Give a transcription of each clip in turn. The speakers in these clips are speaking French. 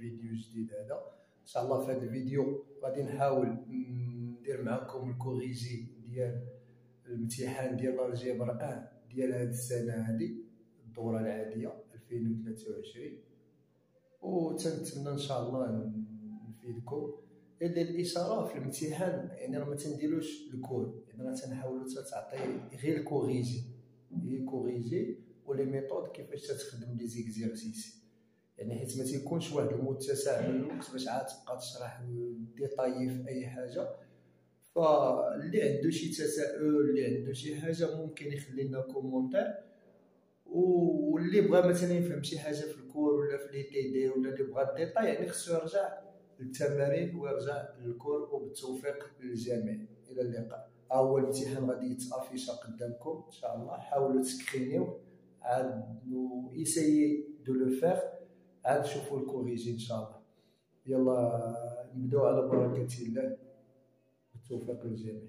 فيديو جديد. هذا ان شاء الله في هذا الفيديو غادي نحاول ندير معكم الكوريجي ديال الامتحان ديال الجبر 1 ديال هذه السنه، هذه الدوره العاديه 2023، وتنتمنى ان شاء الله نفيدكم. الا الاشاره في الامتحان يعني راه ما تنديروش الكور، يعني راه تنحاولوا تعطي غير الكوريجي، هي كوريجي ولي ميثود كيفاش تخدم لي زيكزيرسيس، يعني حيت ما تيكونش واحد المتسع من الوقت باش عاد تبقى تشرح ديطايي في اي حاجه. فاللي عنده شي تساؤل، اللي عنده شي حاجه، ممكن يخلي لنا كومونتير، واللي بغى مثلا يفهم شي حاجه في الكور ولا في لي تي دي ولا اللي بغى الديطاي يعني خصو يرجع للتمارين ويرجع للكور. وبالتوفيق للجميع، الى اللقاء. هو الامتحان غادي يتافيشا قدامكم ان شاء الله، حاولوا تسكرينيو عاد ايسايي دو لو فير، عاد شوفوا الكوريجي ان شاء الله. يلا نبداو على بركه الله، بالتوفيق للجميع.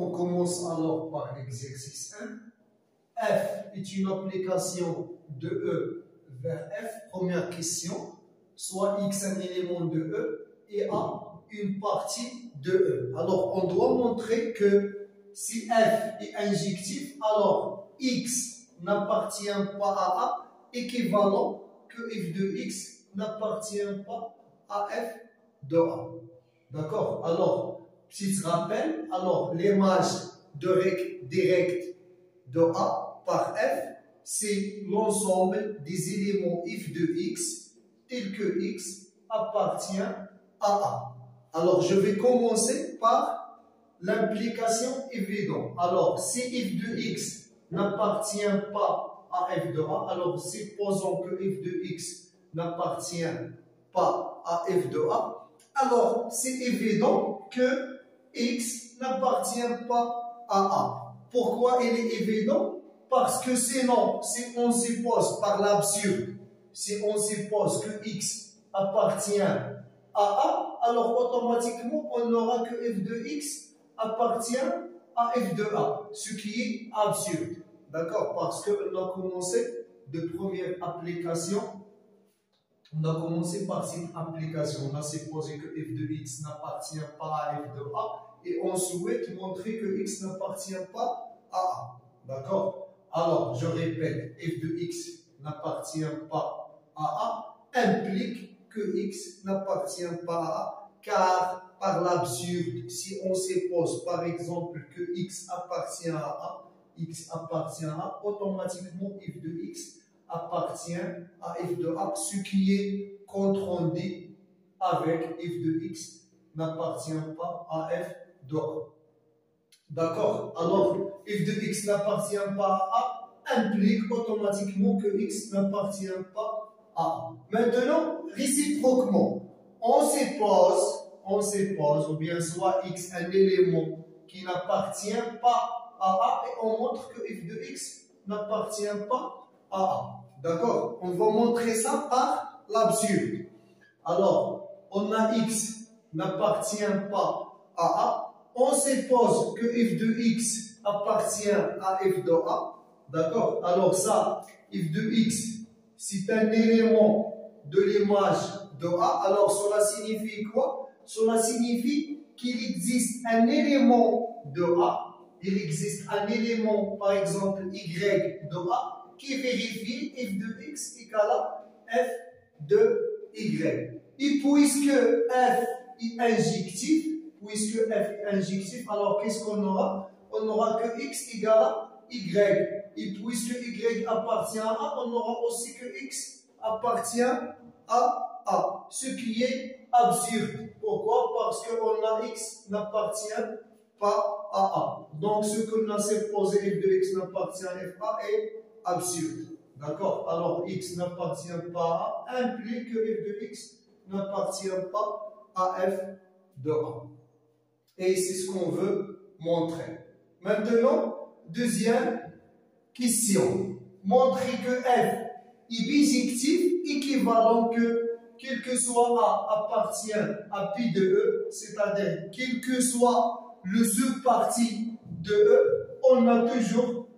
On commence alors par l'exercice 1. F est une application de E vers F. Première question. Soit X un élément de E et A une partie de E. Alors, on doit montrer que si F est injectif, alors X n'appartient pas à A, équivalent que F de X n'appartient pas à F de A. D'accord? Alors, petit rappel, alors l'image directe de A par F, c'est l'ensemble des éléments f de x tel que x appartient à A. Alors, je vais commencer par l'implication évidente. Alors, si f de x n'appartient pas à f de A, alors supposons que f de x n'appartient pas à f de A, alors c'est évident que x n'appartient pas à A. Pourquoi il est évident? Parce que sinon, si on suppose par l'absurde, si on suppose que x appartient à A, alors automatiquement on n'aura que f de x appartient à f de A, ce qui est absurde. D'accord? Parce qu'on a commencé de première application. On a commencé par cette application. On a supposé que f de x n'appartient pas à f de A et on souhaite montrer que x n'appartient pas à A. D'accord? Alors, je répète, f de x n'appartient pas à A implique que x n'appartient pas à A, car par l'absurde, si on suppose par exemple que x appartient à A, automatiquement f de x appartient à f de A, ce qui est contredit avec f de x n'appartient pas à f de A. D'accord? Alors, f de x n'appartient pas à A implique automatiquement que x n'appartient pas à A. Maintenant, réciproquement, on suppose, ou bien soit x un élément qui n'appartient pas à A et on montre que f de x n'appartient pas à A. D'accord? On va montrer ça par l'absurde. Alors, on a x n'appartient pas à A. On suppose que f de x appartient à f de A. D'accord? Alors ça, f de x, c'est un élément de l'image de A. Alors cela signifie quoi? Cela signifie qu'il existe un élément de A. Il existe un élément, par exemple, y de A, qui vérifie f de x égale à f de y. Et puisque f est injectif, alors qu'est-ce qu'on aura? On aura que x égale à y. Et puisque y appartient à A, on aura aussi que x appartient à A, ce qui est absurde. Pourquoi? Parce qu'on a x n'appartient pas à A. Donc, ce qu'on a supposé f de x n'appartient à FA est absurde. D'accord? Alors, x n'appartient pas à A implique que f de x n'appartient pas à f de A. Et c'est ce qu'on veut montrer. Maintenant, deuxième question. Montrer que f est bijectif équivalent que quel que soit A appartient à pi de E, c'est-à-dire quel que soit le sous-parti de E, on a toujours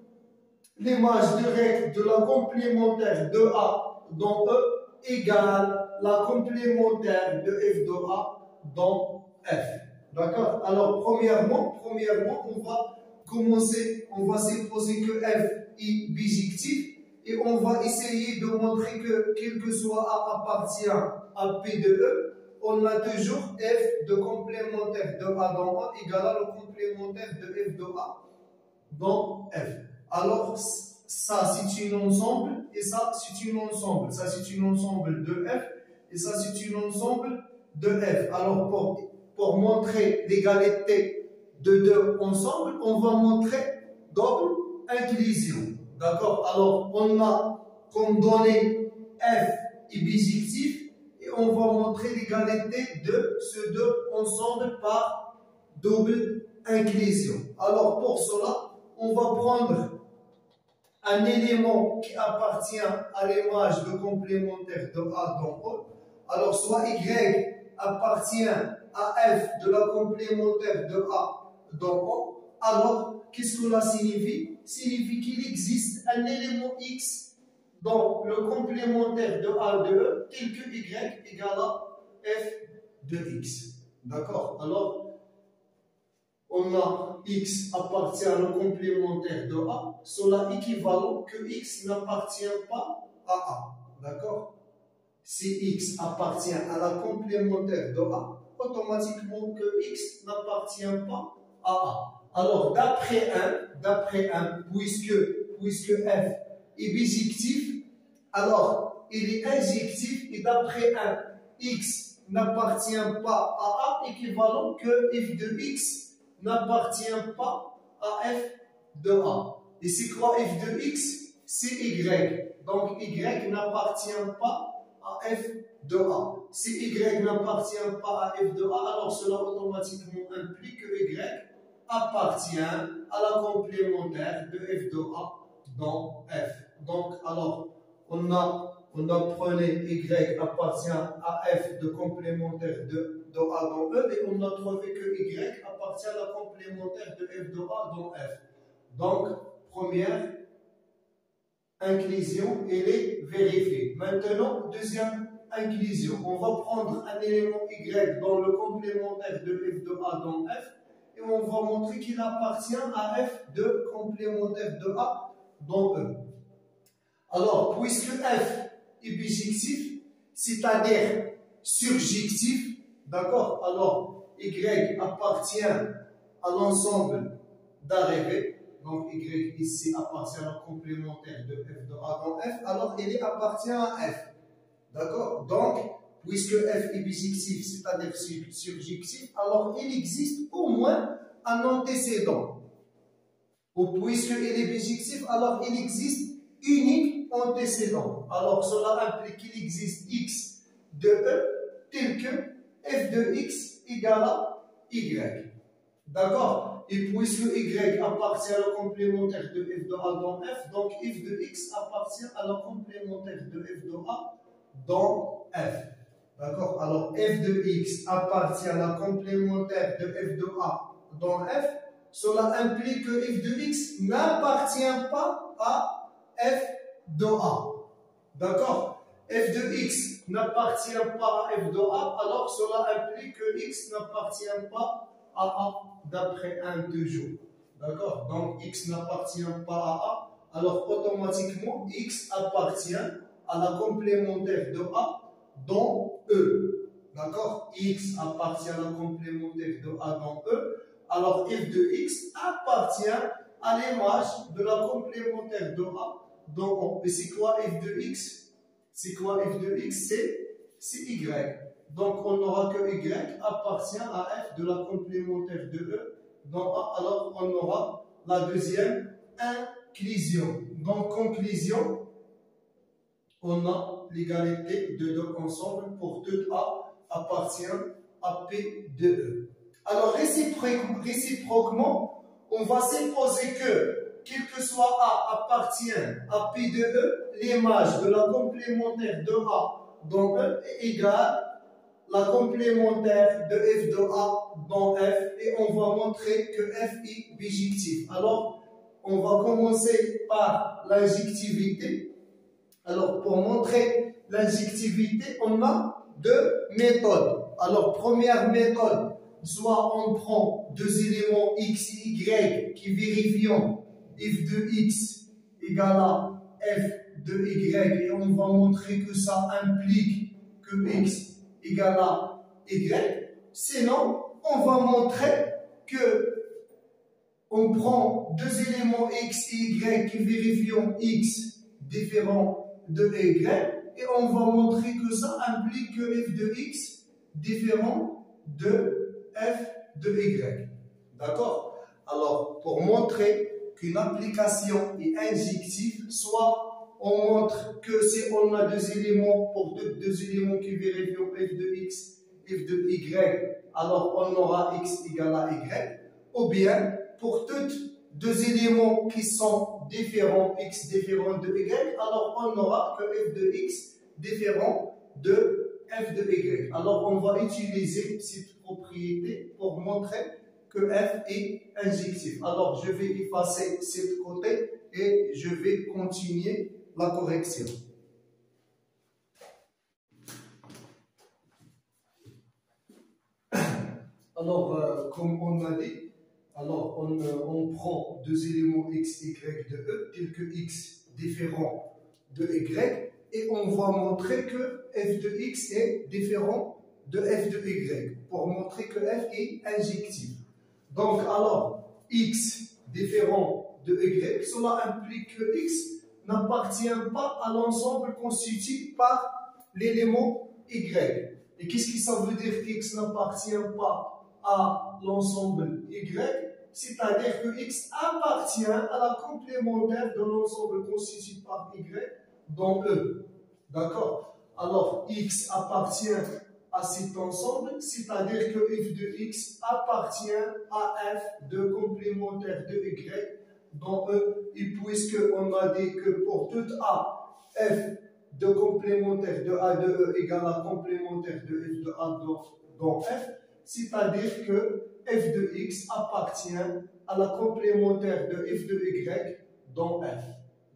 l'image directe de la complémentaire de A dans E égale la complémentaire de f de A dans f. D'accord? Alors, premièrement, on va commencer, on va supposer que f est bijectif et on va essayer de montrer que quel que soit A appartient à P de E, on a toujours f de complémentaire de A dans A égale à le complémentaire de f de A dans f. Alors, ça c'est un ensemble et ça c'est un ensemble. Ça c'est un ensemble de f et ça c'est un ensemble de f. Alors, pour montrer l'égalité de deux ensembles, on va montrer double inclusion. D'accord? Alors, on a comme donné f est bijectif et on va montrer l'égalité de ces deux ensembles par double inclusion. Alors, pour cela, on va prendre un élément qui appartient à l'image de complémentaire de A dans E. Alors, soit y appartient à f de la complémentaire de A dans E. Alors, qu'est-ce que cela signifie? Signifie qu'il existe un élément x dans le complémentaire de A de E tel que y égale à f de x. D'accord? Alors, on a x appartient à le complémentaire de A, cela équivalent que x n'appartient pas à A. D'accord? Si x appartient à la complémentaire de A, automatiquement que x n'appartient pas à A. Alors, d'après 1, puisque f est bijectif, alors il est injectif et d'après 1, x n'appartient pas à A, équivalent que f de x n'appartient pas à f de A. Et c'est quoi f de x? C'est y. Donc, y n'appartient pas à f de A. Si y n'appartient pas à f de A, alors cela automatiquement implique que y appartient à la complémentaire de f de A dans f. Donc, alors, on apprenait y appartient à f de complémentaire de A dans E et on a trouvé que y appartient à la complémentaire de f de A dans f. Donc, première inclusion, elle est vérifiée. Maintenant, deuxième inclusion. On va prendre un élément y dans le complémentaire de f de A dans f et on va montrer qu'il appartient à f de complémentaire de A dans E. Alors, puisque f est bijectif, c'est-à-dire surjectif, d'accord? Alors, y appartient à l'ensemble d'arrivée. Donc, y ici appartient à la complémentaire de f de A dans f. Alors, il appartient à f. D'accord? Donc, puisque f est bijectif, c'est-à-dire surjectif, alors il existe au moins un antécédent. Ou puisqu'il est bijectif, alors il existe unique antécédent. Alors, cela implique qu'il existe x de E tel que f de x égale à y. D'accord? Et puisque y appartient à la complémentaire de f de A dans f, donc f de x appartient à la complémentaire de f de A dans f. D'accord? Alors, f de x appartient à la complémentaire de f de A dans f. Cela implique que f de x n'appartient pas à f de A. D'accord? F de x n'appartient pas à f de A, alors cela implique que x n'appartient pas à A d'après 1 toujours. D'accord? Donc, x n'appartient pas à A, alors automatiquement, x appartient à la complémentaire de A dans E. D'accord? X appartient à la complémentaire de A dans E. Alors, f de x appartient à l'image de la complémentaire de A dans E. Et c'est quoi f de x? C'est quoi f de x? C'est y. Donc, on aura que Y appartient à F de la complémentaire de E dans A. Alors, on aura la deuxième inclusion. Donc, conclusion, on a l'égalité de deux ensembles pour tout A appartient à P de E. Alors, réciproquement, on va supposer que, quel que soit A appartient à P de E, l'image de la complémentaire de A dans E est égale la complémentaire de F de A dans F, et on va montrer que F est bijectif. Alors, on va commencer par l'injectivité. Alors, pour montrer l'injectivité, on a deux méthodes. Alors, première méthode, soit on prend deux éléments X et Y qui vérifient f de X égale à f de Y, et on va montrer que ça implique que X égale à Y. Sinon, on va montrer que on prend deux éléments X et Y qui vérifient X différent de Y, et on va montrer que ça implique que f de X différent de f de Y. D'accord? Alors, pour montrer qu'une application est injective, soit on montre que si on a deux éléments, pour deux éléments qui vérifient f de X, f de Y, alors on aura X égale à Y, ou bien pour toutes deux éléments qui sont différents, X différent de Y, alors on aura que f de X différent de f de Y. Alors on va utiliser cette propriété pour montrer que f est injectif. Alors je vais effacer cette côté et je vais continuer la correction. Alors, comme on a dit, alors on prend deux éléments X, Y de E, tels que X différent de Y, et on va montrer que f de X est différent de f de Y, pour montrer que f est injectif. Donc, alors, X différent de Y, cela implique que X n'appartient pas à l'ensemble constitué par l'élément Y. Et qu'est-ce que ça veut dire qu'X n'appartient pas à l'ensemble Y? C'est-à-dire que X appartient à la complémentaire de l'ensemble constitué par Y dans E. D'accord? Alors, X appartient à cet ensemble, c'est-à-dire que f de X appartient à f de complémentaire de Y dans E, et puisque on a dit que pour toute A, f de complémentaire de A de E égale à complémentaire de f de A dans F, c'est-à-dire que f de X appartient à la complémentaire de f de Y dans F.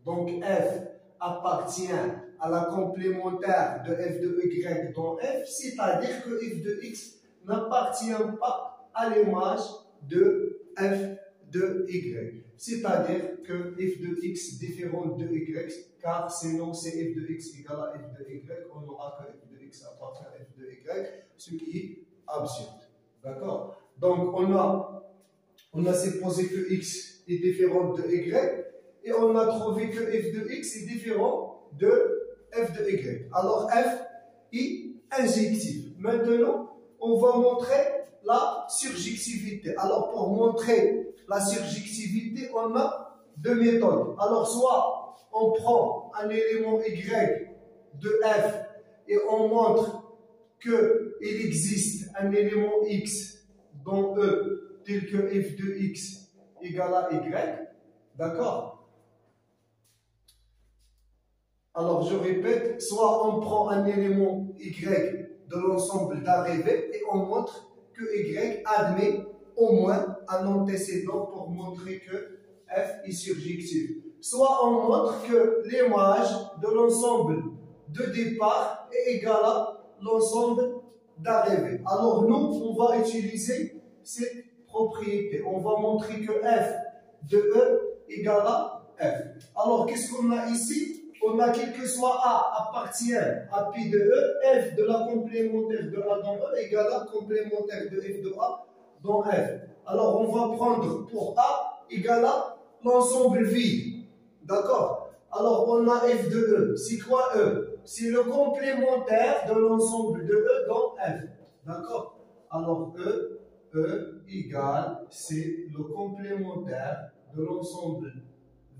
Donc F appartient à la complémentaire de f de Y dans F, c'est-à-dire que f de X n'appartient pas à l'image de f de Y. C'est-à-dire que f de X différent de Y, car sinon c'est f de X égale à f de Y, on aura que f de X appartient à f de Y, ce qui est absurde. D'accord? Donc on a supposé que X est différent de Y, et on a trouvé que f de X est différent de f de Y. Alors f est injectif. Maintenant, on va montrer la surjectivité. Alors pour montrer la surjectivité, on a deux méthodes. Alors soit on prend un élément Y de F et on montre qu'il existe un élément X dans E tel que f de X égale à Y. D'accord? Alors, je répète, soit on prend un élément Y de l'ensemble d'arrivée et on montre que Y admet au moins un antécédent pour montrer que F est surjectif. Soit on montre que l'image de l'ensemble de départ est égale à l'ensemble d'arrivée. Alors, nous, on va utiliser cette propriété. On va montrer que F de E égale à F. Alors, qu'est-ce qu'on a ici? On a quel que soit A appartient à P de E, F de la complémentaire de A dans E égale à complémentaire de F de A dans F. Alors on va prendre pour A égale à l'ensemble vide. D'accord? Alors on a F de E. C'est quoi E? c'est le complémentaire de l'ensemble de E dans F. D'accord? Alors, E égale, c'est le complémentaire de l'ensemble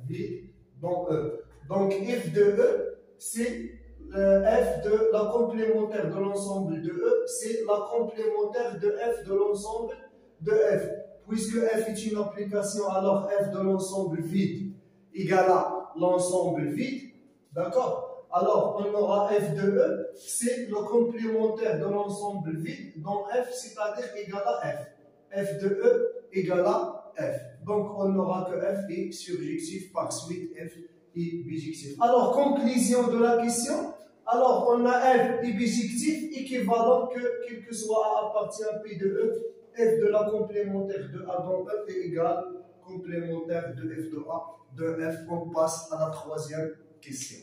vide dans E. Donc, F de E, c'est F de la complémentaire de l'ensemble de E, c'est la complémentaire de F de l'ensemble de F. Puisque F est une application, alors F de l'ensemble vide égale à l'ensemble vide. D'accord? Alors, on aura F de E, c'est le complémentaire de l'ensemble vide dans F, c'est-à-dire égal à F. F de E égale à F. Donc, on n'aura que F est surjectif, par suite F est bijectif. Alors, conclusion de la question. Alors, on a F est bijectif équivalent que, quel que soit A appartient à P de E, F de la complémentaire de A dans E est égal complémentaire de F de A de F. On passe à la troisième question.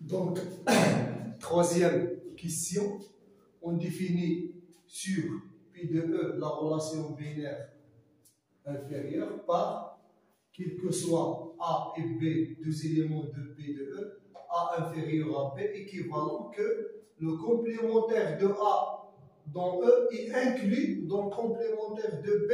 Donc, troisième question, on définit sur P de E la relation binaire inférieure par, quel que soit A et B, deux éléments de P de E, A inférieur à B, équivalent que le complémentaire de A dans E est inclus dans le complémentaire de B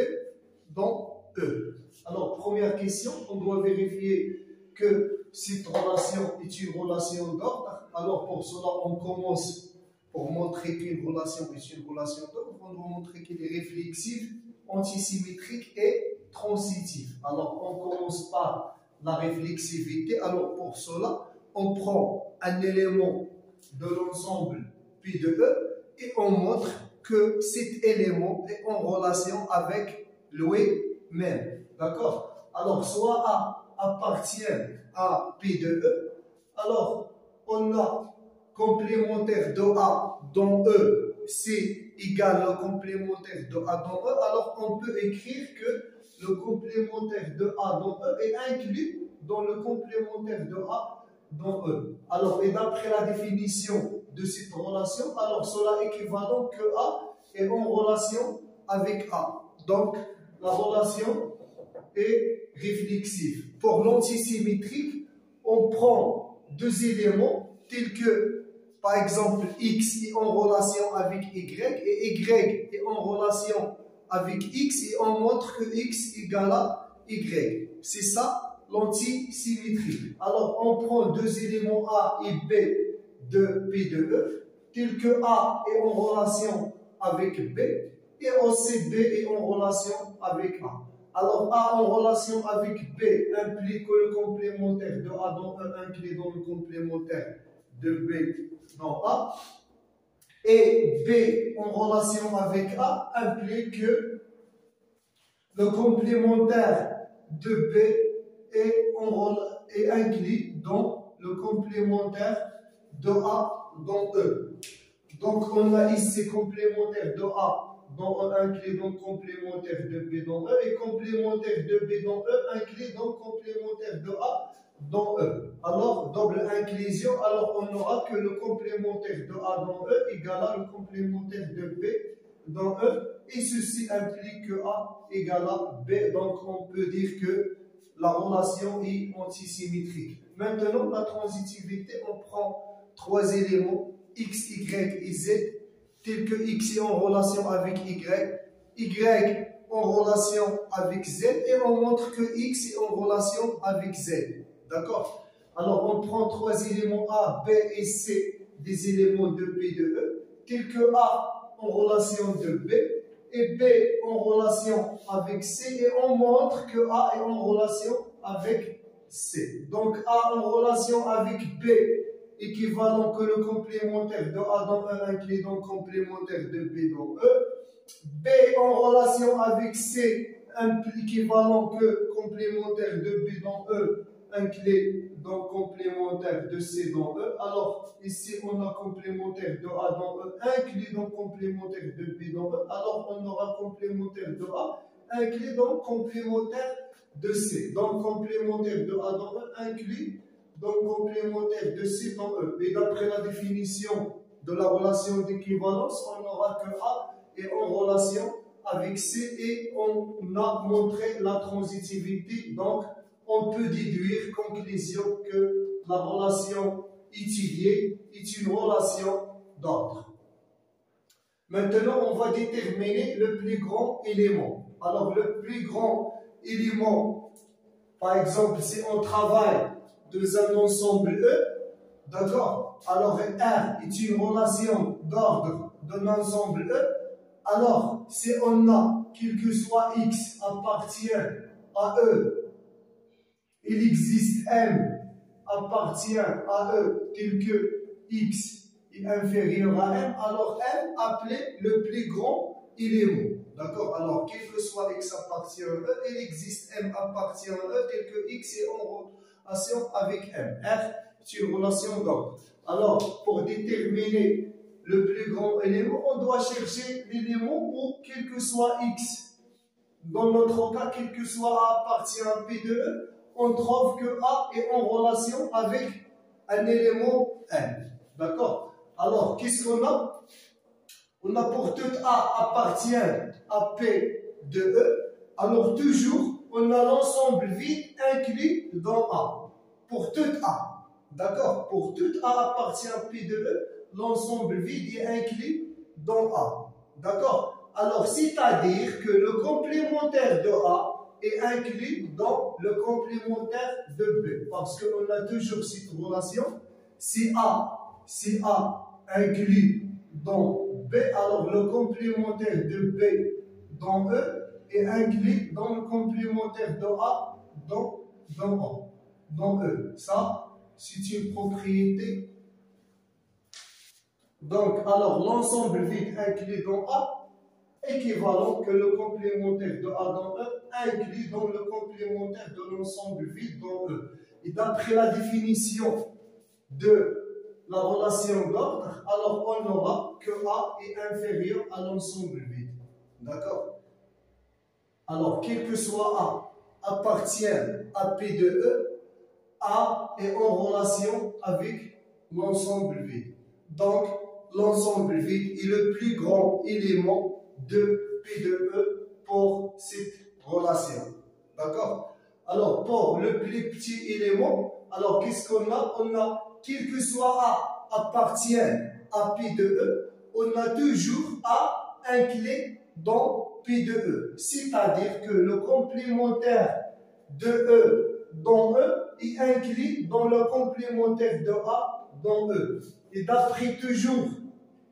dans E. Alors, première question, on doit vérifier que cette relation est une relation d'ordre. Alors, pour cela, on commence pour montrer qu'une relation est une relation d'ordre. On doit montrer qu'elle est réflexive, antisymétrique et transitive. Alors, on commence par la réflexivité. Alors, pour cela, on prend un élément de l'ensemble P de E et on montre que cet élément est en relation avec lui-même. D'accord? Alors, soit A appartient à P de E, alors on a complémentaire de A dans E, c'est égal au complémentaire de A dans E, alors on peut écrire que le complémentaire de A dans E est inclus dans le complémentaire de A dans E. Alors, et d'après la définition de cette relation, alors cela équivalent que A est en relation avec A. Donc, la relation est réflexive. Pour l'antisymétrique, on prend deux éléments tels que, par exemple, X est en relation avec Y et Y est en relation avec X et on montre que X égale à Y. C'est ça l'antisymétrique. Alors, on prend deux éléments A et B de P de E, tels que A est en relation avec B et aussi B est en relation avec A. Alors, A en relation avec B implique que le complémentaire de A dans E inclut dans le complémentaire de B dans A. Et B en relation avec A implique que le complémentaire de B est inclus dans le complémentaire de A dans E. Donc, on a ici complémentaire de A dans E inclus dans complémentaire de B dans E et complémentaire de B dans E inclus dans complémentaire de A dans E. Alors, double inclusion, alors on n'aura que le complémentaire de A dans E égale à le complémentaire de B dans E et ceci implique que A égale à B. Donc, on peut dire que la relation est antisymétrique. Maintenant, la transitivité, on prend trois éléments X, Y et Z, tels que X est en relation avec Y, Y en relation avec Z, et on montre que X est en relation avec Z. D'accord? Alors, on prend trois éléments A, B et C, des éléments de P de E, tels que A en relation de B, et B en relation avec C, et on montre que A est en relation avec C. Donc, A en relation avec B, équivalent que le complémentaire de A dans E inclus dans le complémentaire de B dans E. B en relation avec C, équivalent que complémentaire de B dans E inclus dans le complémentaire de C dans E. Alors, ici, on a complémentaire de A dans E inclus dans le complémentaire de B dans E. Alors, on aura complémentaire de A inclus dans le complémentaire de C. Donc, complémentaire de A dans E inclus dans le complémentaire de C dans E. Et d'après la définition de la relation d'équivalence, on n'aura que A est en relation avec C et on a montré la transitivité. Donc, on peut déduire conclusion que la relation étudiée est une relation d'ordre. Maintenant, on va déterminer le plus grand élément. Alors, le plus grand élément, par exemple, si on travaille dans un ensemble E, d'accord? Alors, R est une relation d'ordre d'un ensemble E. Alors, si on a, quel que soit X appartient à E, il existe M appartient à E tel que X est inférieur à M, alors M appelé le plus grand élément. D'accord? Alors, quel que soit X appartient à E, il existe M appartient à E tel que X est en relation avec M. R est une relation d'ordre. Alors, pour déterminer le plus grand élément, on doit chercher l'élément où, quel que soit X, dans notre cas, quel que soit A appartient à P de E, on trouve que A est en relation avec un élément M. D'accord? Alors, qu'est-ce qu'on a? On a pour tout A appartient à P de E. Alors, toujours, on a l'ensemble vide inclus dans A. Pour tout A. D'accord? Pour tout A appartient à P de E, l'ensemble vide est inclus dans A. D'accord? Alors, c'est-à-dire que le complémentaire de A est inclus dans le complémentaire de B. Parce qu'on a toujours cette relation. Si A inclus dans B, alors le complémentaire de B dans E est inclus dans le complémentaire de A dans E. Ça, c'est une propriété. Donc, alors l'ensemble vide inclus dans A équivalent que le complémentaire de A dans E inclus dans le complémentaire de l'ensemble vide dans E. Et d'après la définition de la relation d'ordre, alors on aura que A est inférieur à l'ensemble vide. D'accord? Alors, quel que soit A appartient à P de E, A est en relation avec l'ensemble vide. Donc, l'ensemble vide est le plus grand élément de P de E pour cette relation. D'accord? Alors, pour le plus petit élément, alors qu'est-ce qu'on a? On a, quel que soit A appartient à P de E, on a toujours A inclus dans P de E. C'est-à-dire que le complémentaire de E dans E est inclus dans le complémentaire de A dans E. Et d'après toujours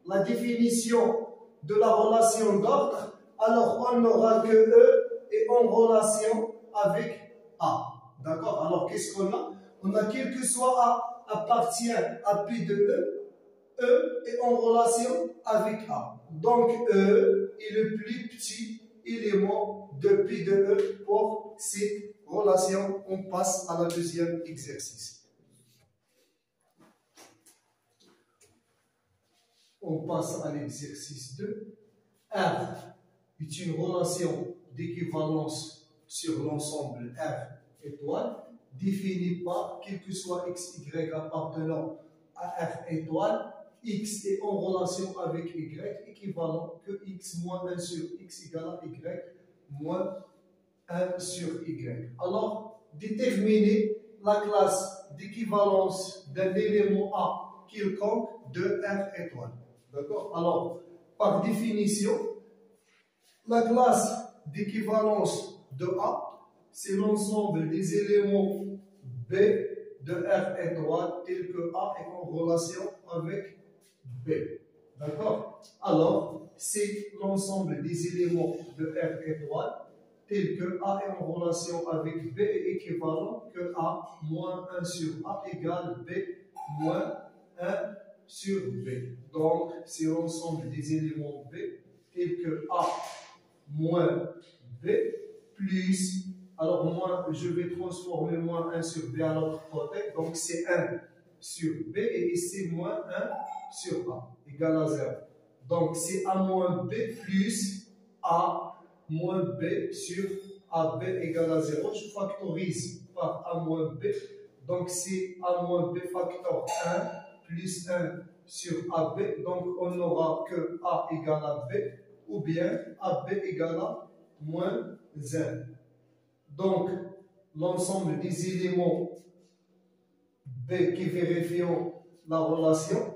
la définition de la relation d'ordre, alors on aura que E est en relation avec A. D'accord? Alors qu'est-ce qu'on a? On a quel que soit A appartient à P de E est en relation avec A. Donc E est le plus petit élément de P de E pour cette relation. On passe à la deuxième exercice. On passe à l'exercice 2. R est une relation d'équivalence sur l'ensemble R étoile définie par quel que soit x, y appartenant à R étoile. X est en relation avec y équivalent que x moins 1 sur x égale à y moins 1 sur y. Alors, déterminer la classe d'équivalence d'un élément A quelconque de R étoile. D'accord? Alors, par définition, la classe d'équivalence de A, c'est l'ensemble des éléments B de R étoile tel que A est en relation avec B. D'accord? Alors, c'est l'ensemble des éléments de R étoile tel que A est en relation avec B est équivalent que A moins 1 sur A égale B moins 1 sur B. Donc, c'est l'ensemble des éléments B tels que A moins B plus, alors moins, je vais transformer moins 1 sur B à l'autre côté, donc c'est 1 sur B et ici moins 1 sur A égale à 0. Donc c'est A moins B plus A moins B sur AB égale à 0. Je factorise par A moins B, donc c'est A moins B facteur 1 plus 1 sur AB, donc on n'aura que A égale à B ou bien AB égale à moins 1. Donc, l'ensemble des éléments B qui vérifions la relation,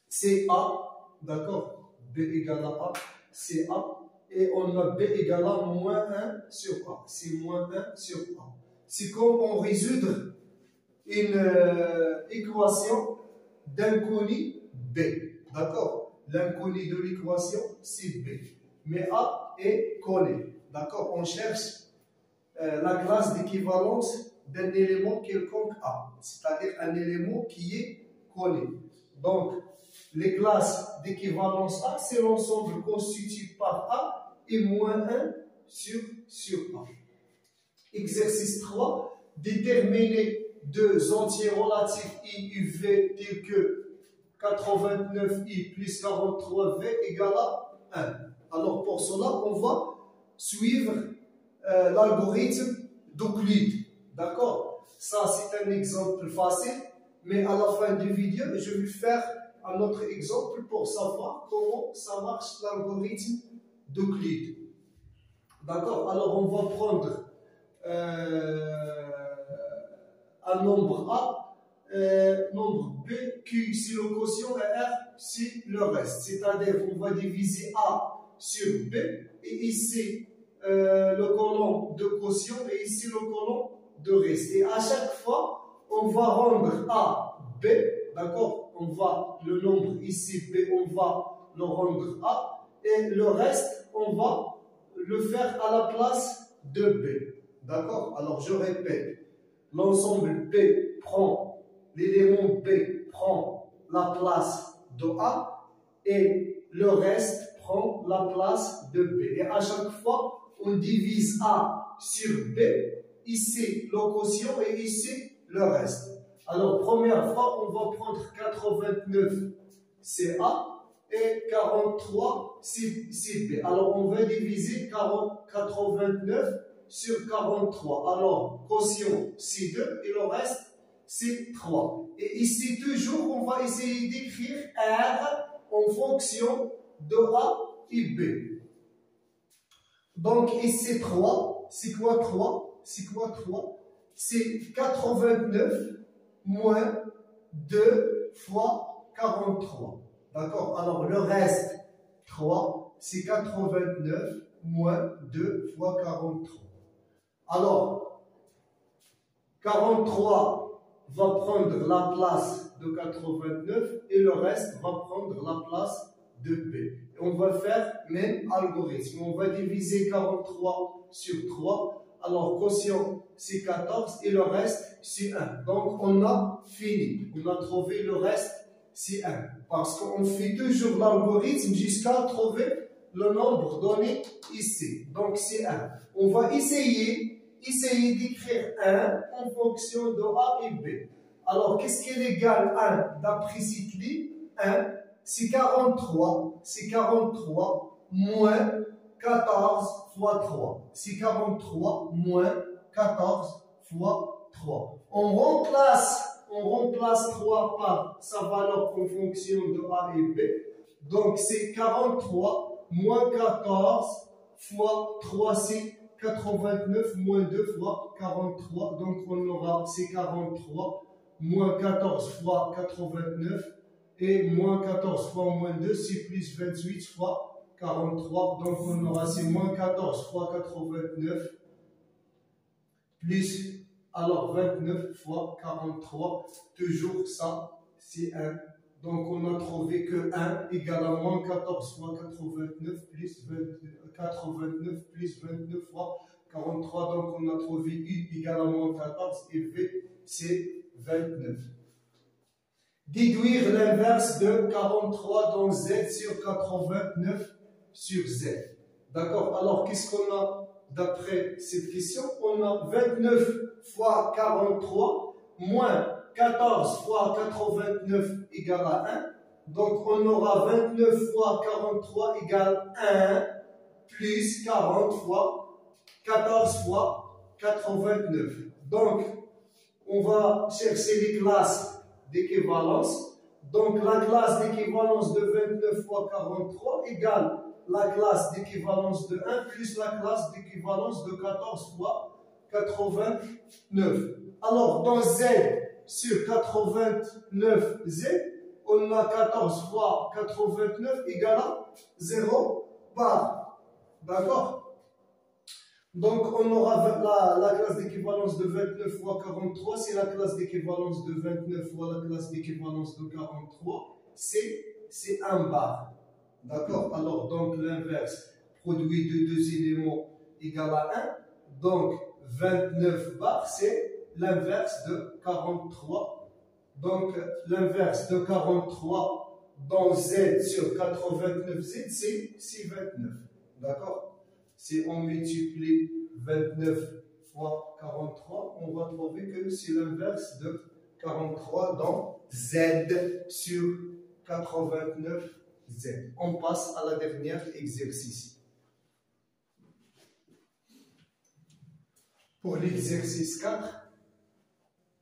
c'est A, d'accord? B égale à A, c'est A. Et on a B égale à moins 1 sur A. C'est moins 1 sur A. C'est comme on résoudre une équation d'inconnu B. D'accord? L'inconnu de l'équation, c'est B. Mais A est collé. D'accord? On cherche la classe d'équivalence d'un élément quelconque A. C'est-à-dire un élément qui est collé. Donc, les classes d'équivalence A, c'est l'ensemble constitué par A et moins 1 sur A. Exercice 3. Déterminer deux entiers relatifs I et V tels que 89I plus 43V égale à 1. Alors pour cela, on va suivre l'algorithme d'Euclide. D'accord? Ça, c'est un exemple facile, mais à la fin de la vidéo, je vais faire un autre exemple pour savoir comment ça marche l'algorithme d'Euclide. D'accord? Alors on va prendre un nombre A, nombre B, Q c'est le quotient et R c'est le reste. C'est-à-dire on va diviser A sur B et ici le colonne de quotient et ici le colonne de reste. Et à chaque fois, on va rendre A B, d'accord? On va le nombre ici B, on va le rendre A et le reste, on va le faire à la place de B. D'accord? Alors je répète, l'ensemble B prend, l'élément B prend la place de A et le reste prend la place de B. Et à chaque fois, on divise A sur B, ici le quotient et ici le reste. Alors première fois, on va prendre 89, c'est A, et 43, c'est B. Alors on va diviser 89 sur 43. Alors, quotient, c'est 2 et le reste, c'est 3. Et ici, toujours, on va essayer d'écrire R en fonction de A et B. Donc, ici, 3. C'est quoi 3? C'est quoi 3? C'est 89 moins 2 fois 43. D'accord? Alors, le reste, 3, c'est 89 moins 2 fois 43. Alors, 43 va prendre la place de 89 et le reste va prendre la place de B. Et on va faire même algorithme. On va diviser 43 sur 3. Alors, quotient, c'est 14 et le reste, c'est 1. Donc, on a fini. On a trouvé le reste, c'est 1. Parce qu'on fait toujours l'algorithme jusqu'à trouver le nombre donné ici. Donc, c'est 1. On va essayer d'écrire 1 en fonction de A et B. Alors, qu'est-ce qui est égal à 1 d'après cette ligne? 1, c'est 43. C'est 43 moins 14 fois 3. C'est 43 moins 14 fois 3. On remplace 3 par sa valeur en fonction de A et B. Donc, c'est 43 moins 14 fois 3, c'est 89 moins 2 fois 43. Donc, on aura, c'est 43 moins 14 fois 89. Et moins 14 fois moins 2, c'est plus 28 fois 43. Donc, on aura, c'est moins 14 fois 89 plus, alors 29 fois 43. Toujours ça, c'est 1. Donc, on a trouvé que 1 égale à moins 14 fois 89 plus 89 plus 29 fois 43. Donc, on a trouvé U égale à moins 14 et V, c'est 29. Déduire l'inverse de 43 dans Z sur 89 sur Z. D'accord? Alors, qu'est-ce qu'on a d'après cette question? On a 29 fois 43 moins 14 fois 89 égale à 1. Donc, on aura 29 fois 43 égale 1 plus 40 fois 14 fois 89. Donc, on va chercher les classes d'équivalence. Donc, la classe d'équivalence de 29 fois 43 égale la classe d'équivalence de 1 plus la classe d'équivalence de 14 fois 89. Alors, dans Z, sur 89Z, on a 14 fois 89 égale à 0 bar. D'accord? Donc, on aura la classe d'équivalence de 29 fois 43, c'est la classe d'équivalence de 29 fois la classe d'équivalence de 43, c'est 1 bar. D'accord? Alors, donc, l'inverse, produit de deux éléments égale à 1. Donc, 29 bars, c'est l'inverse de 43. Donc, l'inverse de 43 dans Z sur 89Z, c'est 29. D'accord? Si on multiplie 29 fois 43, on va trouver que c'est l'inverse de 43 dans Z sur 89Z. On passe à la dernière exercice. Pour l'exercice 4,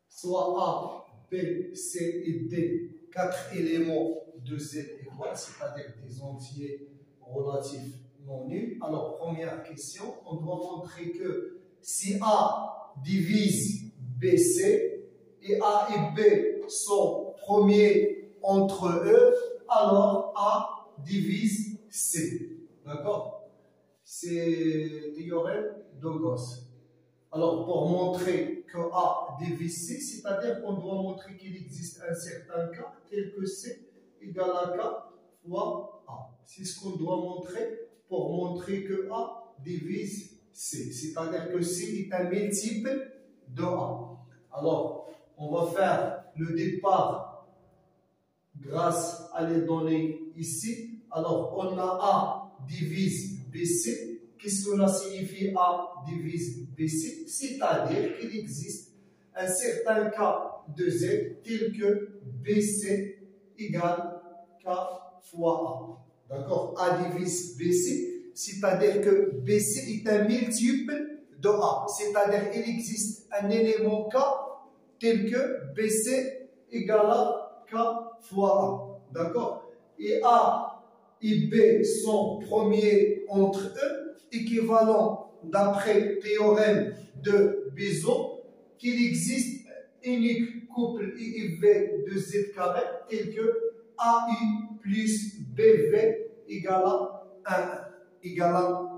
soit A, B, C et D, 4 éléments de Z égaux, c'est-à-dire des entiers relatifs non nuls. Alors, première question, on doit montrer que si A divise BC et A et B sont premiers entre eux, alors A divise C. D'accord? C'est le théorème de Gauss. Alors, pour montrer que A divise C, c'est-à-dire qu'on doit montrer qu'il existe un certain cas tel que C égale à K fois A. C'est ce qu'on doit montrer pour montrer que A divise C. C'est-à-dire que C est un multiple de A. Alors, on va faire le départ grâce à les données ici. Alors, on a A divise BC. Qu'est-ce que cela signifie A divise BC? C'est-à-dire qu'il existe un certain cas de Z tel que BC égale K fois A. D'accord? A divise BC, c'est-à-dire que BC est un multiple de A. C'est-à-dire qu'il existe un élément K tel que BC égale à K fois A. D'accord? Et A et B sont premiers entre eux, équivalent d'après théorème de Bézon, qu'il existe unique couple IIV de Z carré tel que AU plus BV égale à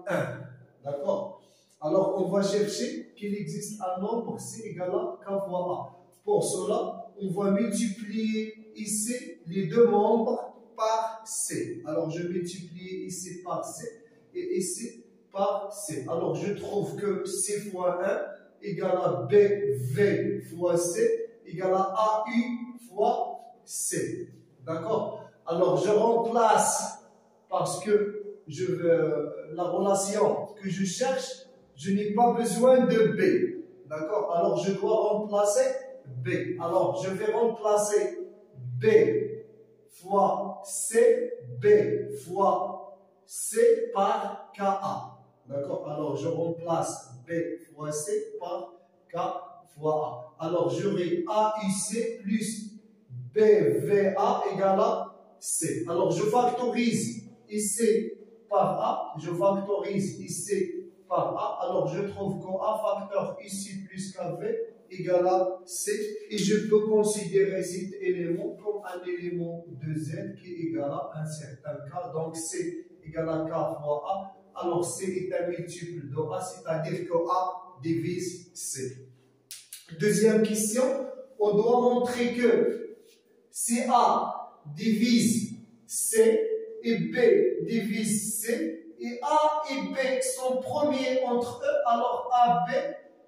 1. D'accord? Alors, on va chercher qu'il existe un nombre C égale à K fois A. Pour cela, on va multiplier ici les deux membres par C. Alors, je multiplie ici par C et ici par C. Alors, je trouve que C fois 1 égale à BV fois C égale à AU fois C. D'accord? Alors, je remplace parce que la relation que je cherche, je n'ai pas besoin de B. D'accord? Alors, je dois remplacer B. Alors, je vais remplacer B fois C, B fois C par KA. D'accord? Alors, je remplace B fois C par K fois A. Alors, j'aurai AUC plus BVA égale à C. Alors, je factorise ici par A. Je factorise ici par A. Alors, je trouve qu'A facteur ici plus KV égale à C. Et je peux considérer cet élément comme un élément de Z qui est égal à un certain K. Donc, C égale à K fois A. Alors, C est un multiple de A, c'est-à-dire que A divise C. Deuxième question, on doit montrer que si A divise C et B divise C, et A et B sont premiers entre eux, alors AB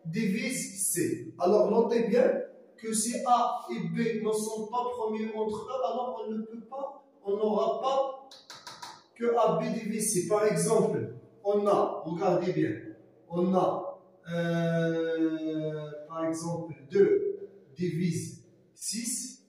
divise C. Alors, notez bien que si A et B ne sont pas premiers entre eux, alors on ne peut pas, on n'aura pas que AB divise C. Par exemple, on a, regardez bien, on a, par exemple, 2 divise 6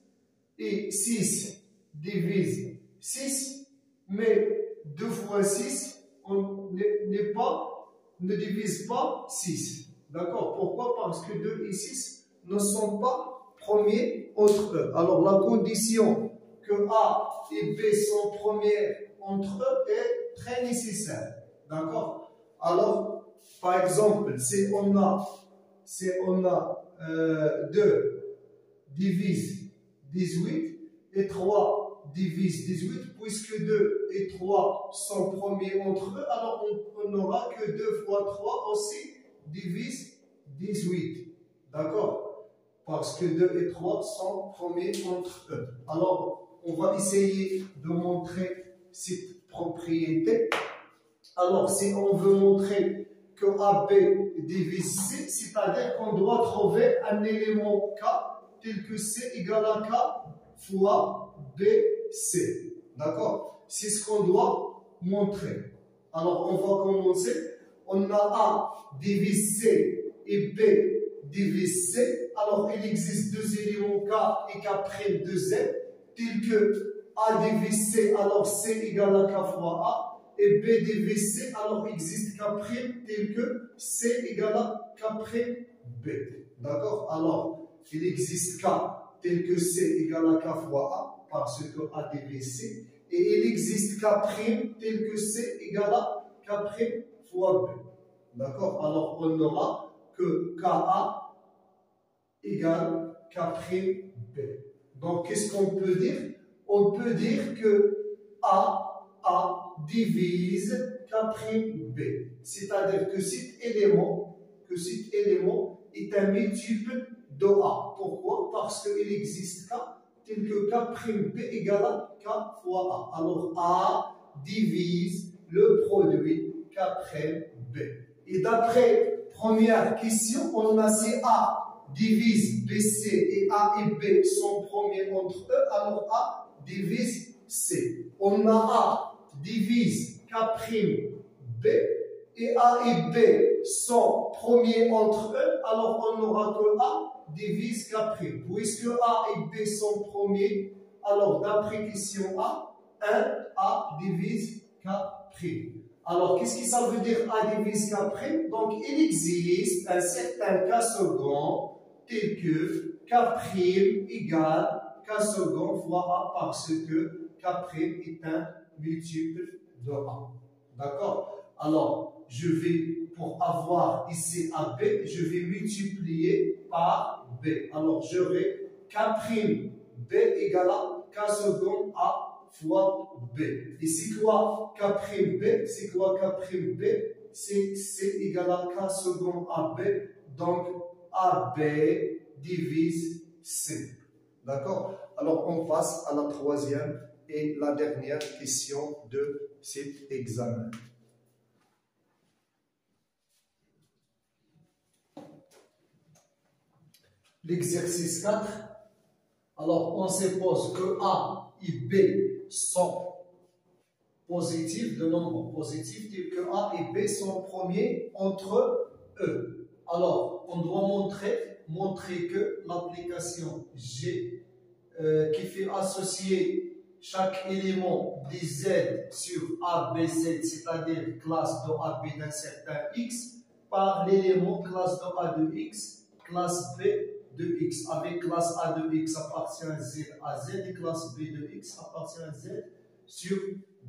et 6 divise 6, mais 2 fois 6, on ne divise pas 6. D'accord? Pourquoi? Parce que 2 et 6 ne sont pas premiers entre eux. Alors, la condition que A et B sont premières entre eux est très nécessaire. D'accord? Alors, par exemple, si on a 2 divise 18 et 3 divise 18. Puisque 2 et 3 sont premiers entre eux, alors on n'aura que 2 fois 3 aussi divise 18. D'accord? Parce que 2 et 3 sont premiers entre eux. Alors, on va essayer de montrer cette propriété. Alors, si on veut montrer que AB divise C, c'est-à-dire qu'on doit trouver un élément K tel que C égale à K fois BC. D'accord? C'est ce qu'on doit montrer. Alors, on va commencer. On a A divise C et B divise C. Alors, il existe deux éléments K et K' de Z, tels que A divise C, alors C égale à K fois A. Et B divise C, alors existe K' tel que C égale à K' B. D'accord? Alors, il existe K tel que C égale à K fois A, parce que A divise C. Et il existe K' tel que C égale à K' fois B. D'accord? Alors, on n'aura que KA égale K' B. Donc, qu'est-ce qu'on peut dire? On peut dire que A divise K' B. C'est-à-dire que cet élément est un multiple de A. Pourquoi? Parce qu'il existe K tel que K' B égale à K fois A. Alors A divise le produit K' B. Et d'après première question, on a si A divise BC et A et B sont premiers entre eux, alors A divise C. On a A divise K' B et A et B sont premiers entre eux, alors on n'aura que A divise K'. Puisque A et B sont premiers, alors d'après question A, 1A divise K'. Alors, qu'est-ce que ça veut dire A divise K'? Donc, il existe un certain K second tel que K' égale K second fois A parce que K' est un multiple de A. D'accord? Alors, je vais, pour avoir ici AB, je vais multiplier par B. Alors, j'aurai K' B égale à K second A fois B. Et c'est quoi K' B? C'est quoi K' B? C'est C égale à K second AB. Donc, AB divise C. D'accord? Alors, on passe à la troisième et la dernière question de cet examen. L'exercice 4. Alors, on suppose que A et B sont positifs, de nombres positifs, tels que A et B sont premiers entre eux. Alors, on doit montrer que l'application G qui fait associer chaque élément des Z sur A, B, Z, c'est-à-dire classe de A, B d'un certain X, par l'élément classe de A de X, classe B de X. Avec classe A de X appartient Z à Z et classe B de X appartient à Z sur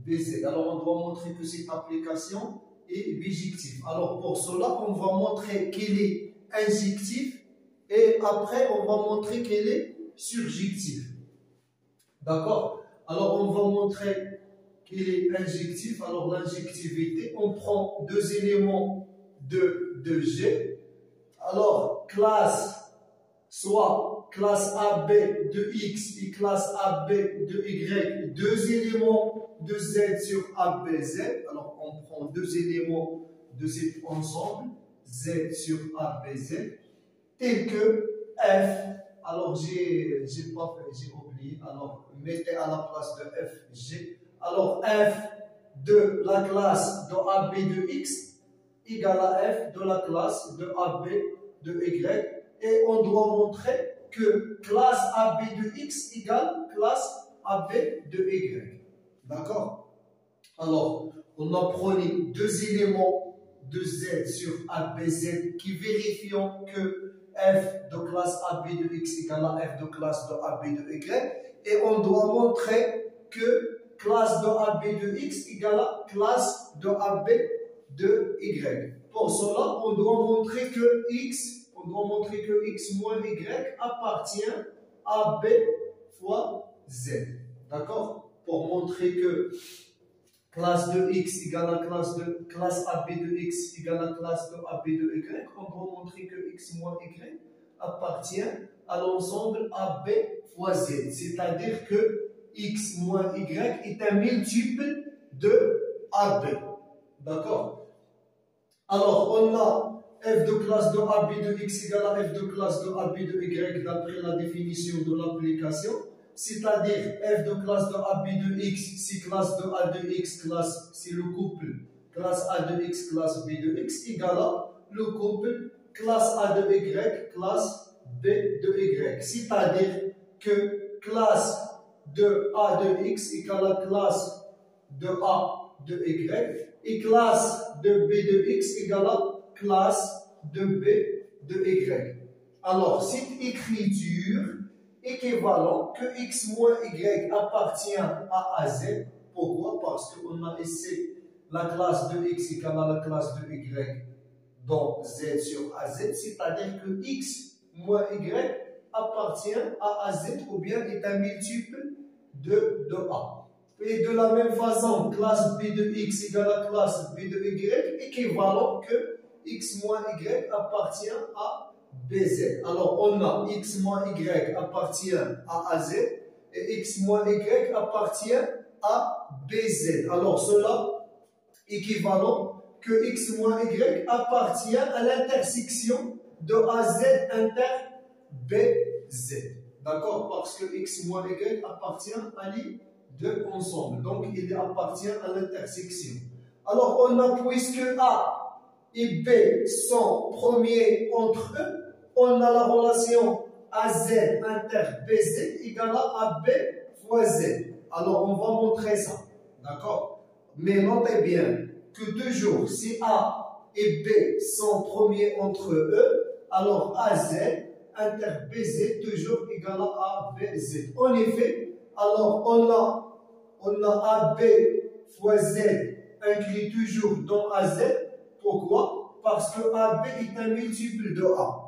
BZ. Alors, on doit montrer que cette application est bijective. Alors, pour cela, on va montrer qu'elle est injective et après, on va montrer qu'elle est surjective. D'accord? Alors, on va montrer qu'elle est injective. Alors, l'injectivité, on prend deux éléments de G. Alors, soit classe AB de X et classe AB de Y, deux éléments de Z sur ABZ. Alors, on prend deux éléments de Z ensemble, Z sur ABZ, tels que F. Alors, j'ai oublié. Alors, mettez à la place de F, G. Alors, F de la classe de AB de X égale à F de la classe de AB de Y. Et on doit montrer que classe AB de X égale classe AB de Y. D'accord? Alors, on a pris deux éléments de Z sur ABZ qui vérifient que F de classe AB de X égale à F de classe de AB de Y. Et on doit montrer que classe de AB de X égale à classe de AB de Y. Pour cela, on doit montrer que X moins Y appartient AB fois Z. D'accord? Pour montrer que classe de X égale à classe AB de X égale à classe de AB de Y, on doit montrer que X moins Y appartient à l'ensemble AB fois Z. C'est-à-dire que X moins Y est un multiple de AB. D'accord? Alors, on a f de classe de AB de X égale à f de classe de AB de Y d'après la définition de l'application. C'est-à-dire f de classe de AB de X, si classe de A de X, c'est le couple classe A de X, classe B de X, égale à le couple classe A de Y, classe B de Y. C'est-à-dire que classe de A de X égale à classe de A de Y et classe de B de X égale à classe de B de Y. Alors, cette écriture équivalent que X moins Y appartient à Z. Pourquoi? Parce qu'on a laissé la classe de X égale à la classe de Y dans Z sur AZ, c'est-à-dire que X moins Y appartient à AZ ou bien est un multiple de A. Et de la même façon, classe B de X égale à classe B de Y, équivalent que X moins Y appartient à BZ. Alors, on a X moins Y appartient à AZ et X moins Y appartient à BZ. Alors, cela équivalent que X moins Y appartient à l'intersection de AZ inter BZ. D'accord? Parce que X moins Y appartient à les deux ensemble. Donc, il appartient à l'intersection. Alors, on a, puisque A et B sont premiers entre eux, on a la relation AZ inter BZ égale à AB fois Z. Alors, on va montrer ça. D'accord? Mais notez bien que toujours, si A et B sont premiers entre eux, alors AZ inter BZ toujours égale à ABZ. En effet, alors on a AB fois Z inclus toujours dans AZ. Pourquoi? Parce que AB est un multiple de A.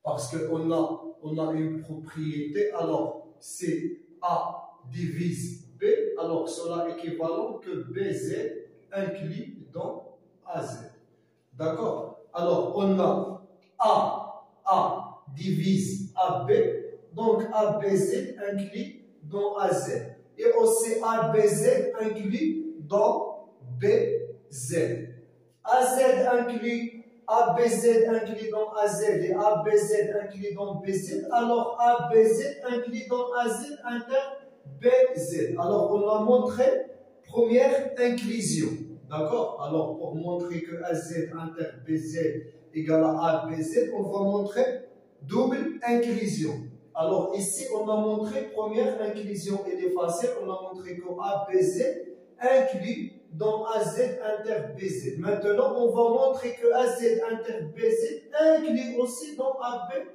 Parce qu'on a une propriété, alors c'est A divise B, alors cela est équivalent que BZ inclus dans AZ. D'accord? Alors on a A divise AB, donc ABZ inclus dans AZ. Et aussi ABZ inclus dans BZ. AZ inclus, ABZ inclus dans AZ et ABZ inclus dans BZ, alors ABZ inclus dans AZ inter BZ. Alors on a montré première inclusion. D'accord? Alors pour montrer que AZ inter BZ égale à ABZ, on va montrer double inclusion. Alors ici on a montré première inclusion, elle est facile, on a montré que ABZ inclus dans AZ inter BZ. Maintenant, on va montrer que AZ inter BZ inclut aussi dans AB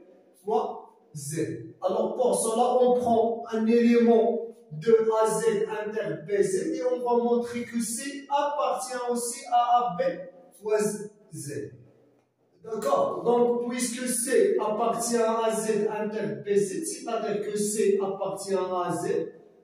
fois Z. Alors, pour cela, on prend un élément de AZ inter BZ et on va montrer que C appartient aussi à AB fois Z. D'accord? Donc, puisque C appartient à AZ inter BZ, c'est-à-dire que C appartient à AZ,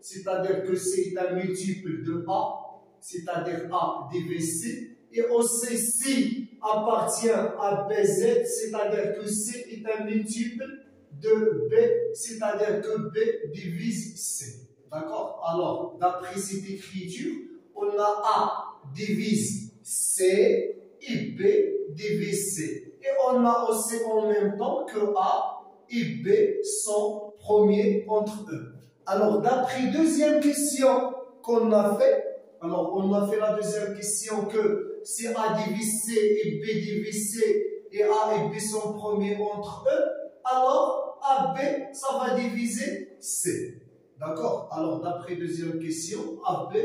c'est-à-dire que C est un multiple de A, c'est-à-dire A divisé C, et aussi C appartient à BZ, c'est-à-dire que C est un multiple de B, c'est-à-dire que B divise C. D'accord? Alors, d'après cette écriture, on a A divise C et B divise C. Et on a aussi en même temps que A et B sont premiers entre eux. Alors, d'après deuxième question qu'on a fait, alors on a fait la deuxième question que si A divise C et B divise C et A et B sont premiers entre eux, alors AB, ça va diviser C. D'accord? Alors, d'après deuxième question, AB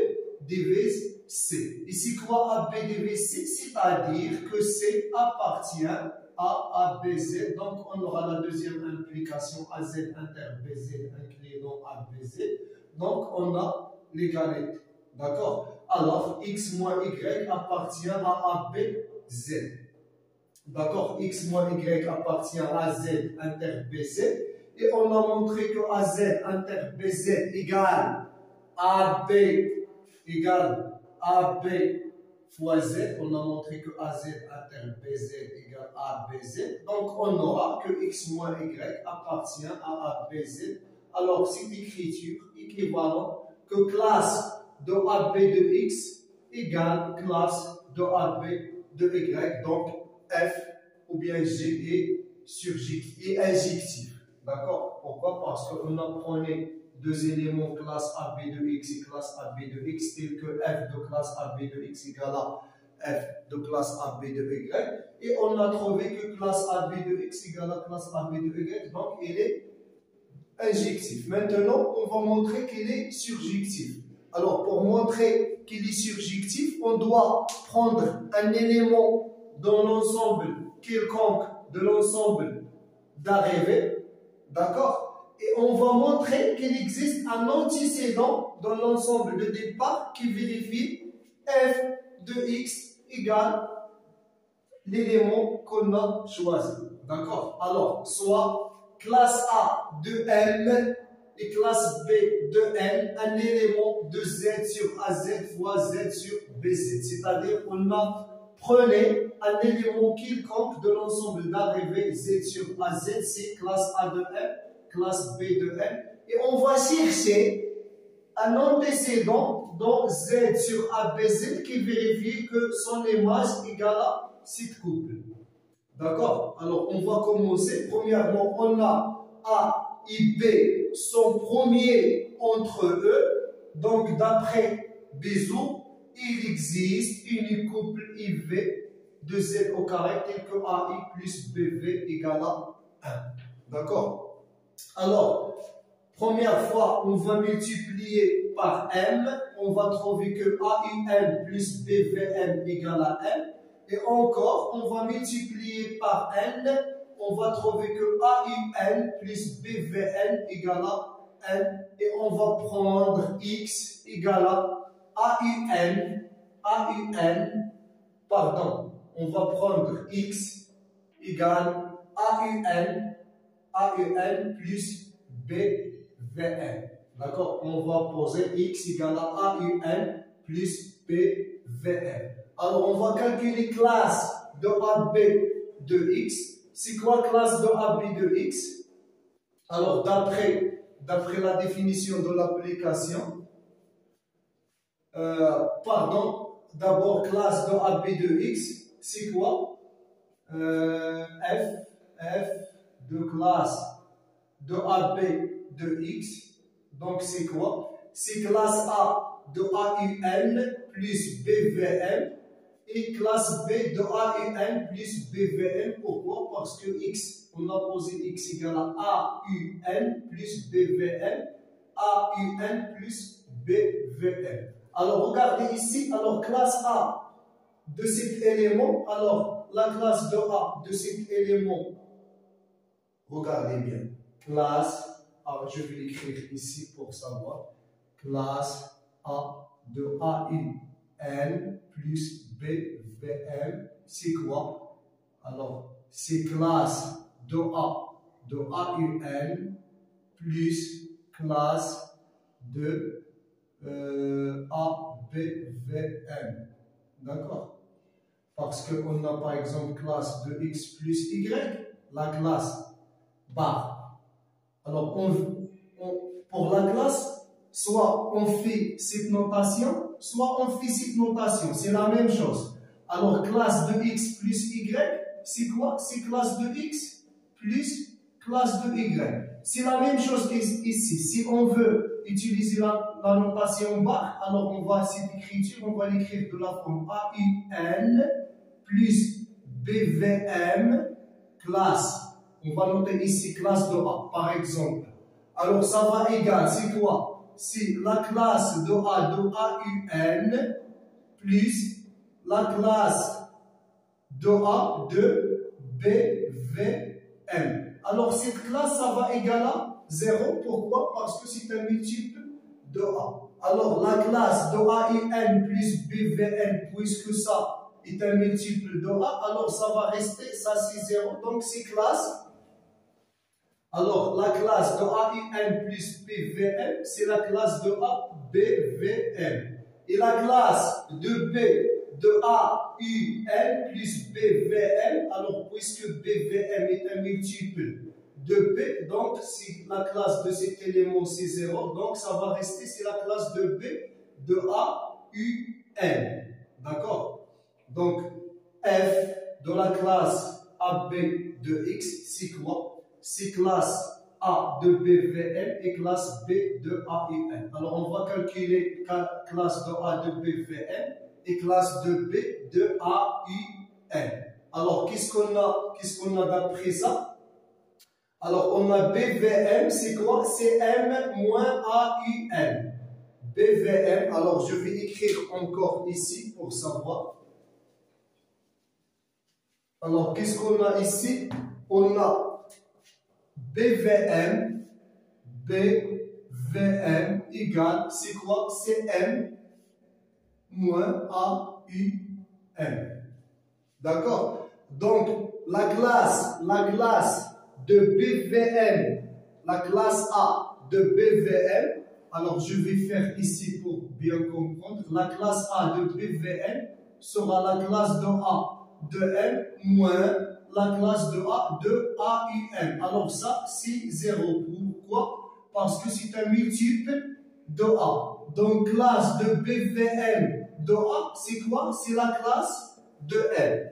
divise C. Ici, quoi AB divise C? C'est-à-dire que C appartient à ABZ. Donc, on aura la deuxième implication AZ inter BZ inclus dans ABZ. Donc, on a l'égalité. D'accord? Alors, X moins Y appartient à ABZ. D'accord? X moins Y appartient à Z inter BZ. et on a montré que AZ inter BZ égale AB égale AB fois Z. On a montré que AZ inter BZ égale ABZ. Donc on aura que X moins Y appartient à ABZ. Alors cette écriture équivalent que classe de AB de X égale classe de AB de Y. Donc F ou bien G est injectif. D'accord? Pourquoi? Parce qu'on a pris deux éléments classe AB de X et classe AB de X, tels que F de classe AB de X égale à F de classe AB de Y. Et on a trouvé que classe AB de X égale à classe AB de Y. Donc, il est injectif. Maintenant, on va montrer qu'il est surjectif. Alors, pour montrer qu'il est surjectif, on doit prendre un élément dans l'ensemble quelconque de l'ensemble d'arrivée. D'accord? Et on va montrer qu'il existe un antécédent dans l'ensemble de départ qui vérifie f de x égale l'élément qu'on a choisi. D'accord? Alors, soit classe A de M et classe B de N, un élément de Z sur AZ fois Z sur BZ. C'est-à-dire qu'on a prenez un élément quelconque de l'ensemble d'arrivée Z sur AZ, c'est classe A de M, classe B de N, et on va chercher un antécédent dans Z sur ABZ qui vérifie que son image égale à cette couple. D'accord? Alors on va commencer. Premièrement, on a A et B sont premiers entre eux. Donc d'après Bézout, il existe une couple IV de Z au carré tel que AI plus BV égale à 1. D'accord? Alors, première fois, on va multiplier par M. On va trouver que AUM plus BVM égale à M. Et encore, on va multiplier par N. On va trouver que AUN plus BVN égale à N. Et on va prendre X égale à on va prendre X égale AUN plus BVN. D'accord? On va poser X égale à AUN plus BVN. Alors, on va calculer classe de AB de X. C'est quoi classe de AB de X? Alors, d'après la définition de l'application, d'abord classe de AB de X, c'est quoi? F de classe de AB de X, donc c'est quoi? C'est classe A de AUN plus BVM et classe B de AUN plus BVM. Pourquoi? Parce que X, on a posé X égale à AUN plus BVM, AUN plus BVM. Alors, regardez ici, alors classe A de cet élément, alors la classe de A de cet élément, regardez bien, classe, alors je vais l'écrire ici pour savoir, classe A de AUN plus BVM, c'est quoi? Alors, c'est classe de A de AUN plus classe de ABVM. D'accord? Parce qu'on a par exemple classe de X plus Y, la classe bar. Alors, pour la classe, soit on fait cette notation, soit on fait cette notation. C'est la même chose. Alors, classe de X plus Y, c'est quoi? C'est classe de X plus classe de Y. C'est la même chose ici. Si on veut utiliser la notation bar, alors on va cette écriture, on va l'écrire de la forme AUN plus BVM classe. On va noter ici classe de A, par exemple. Alors ça va égal, c'est quoi? C'est la classe de A de AUN plus la classe de A de BVM. Alors cette classe, ça va égaler à 0. Pourquoi? Parce que c'est un multiple de A. Alors la classe de AUN plus BVN, puisque ça est un multiple de A, alors ça va rester, ça c'est 0. Donc ces classes Alors, la classe de AIN plus BVM, c'est la classe de A, BVM. Et la classe de B, de AUN plus BVM, alors puisque BVM est un multiple de B, donc si la classe de cet élément c'est 0, donc ça va rester, c'est la classe de B, de AUN. D'accord? Donc, F de la classe AB de X, c'est quoi? C'est classe A de BVM et classe B de AIN. Alors, on va calculer classe de A de BVM et classe de B de AIN. Alors, qu'est-ce qu'on a d'après ça? Alors, on a BVM, c'est quoi? C'est M moins AIN. BVM, alors je vais écrire encore ici pour savoir. Alors, qu'est-ce qu'on a ici? On a BVM égale, c'est quoi? C'est M moins AUM. D'accord? Donc, la classe de BVM, la classe A de BVM, alors je vais faire ici pour bien comprendre, la classe A de BVM sera la classe de A de M moins la classe de A de AIM. Alors ça, c'est 0. Pourquoi? Parce que c'est un multiple de A. Donc, classe de BVM de A, c'est quoi? C'est la classe de M.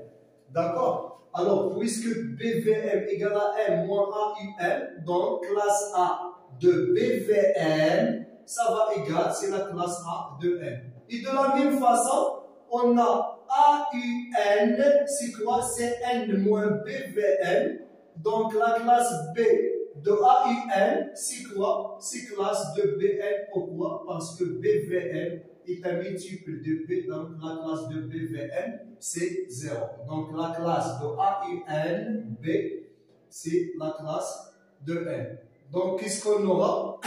D'accord? Alors, puisque BVM égale à M moins AIM, donc classe A de BVM, ça va égaler, c'est la classe A de M. Et de la même façon, on a AUN, c'est quoi? C'est N moins BVM. Donc la classe B de AUN, c'est quoi? C'est classe de BN. Pourquoi? Parce que BVM est un multiple de B, donc la classe de BVM, c'est 0. Donc la classe de AUN, B, c'est la classe de N. Donc qu'est-ce qu'on aura?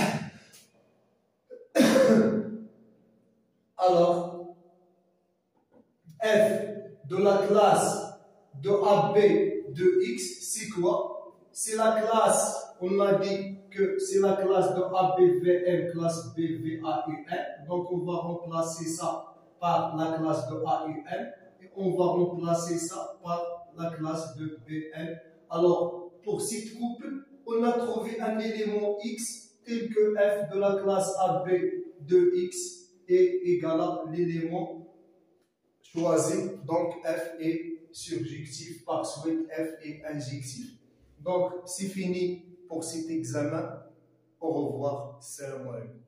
Alors, F de la classe de AB de X, c'est quoi? C'est la classe, on a dit que c'est la classe de ABVM, classe BVAUN. Donc on va remplacer ça par la classe de AUN et on va remplacer ça par la classe de BN. Alors, pour cette couple, on a trouvé un élément X tel que F de la classe AB de X est égal à l'élément choisi, donc F est surjectif, par suite F est injectif. Donc, c'est fini pour cet examen. Au revoir. Salam alaikum.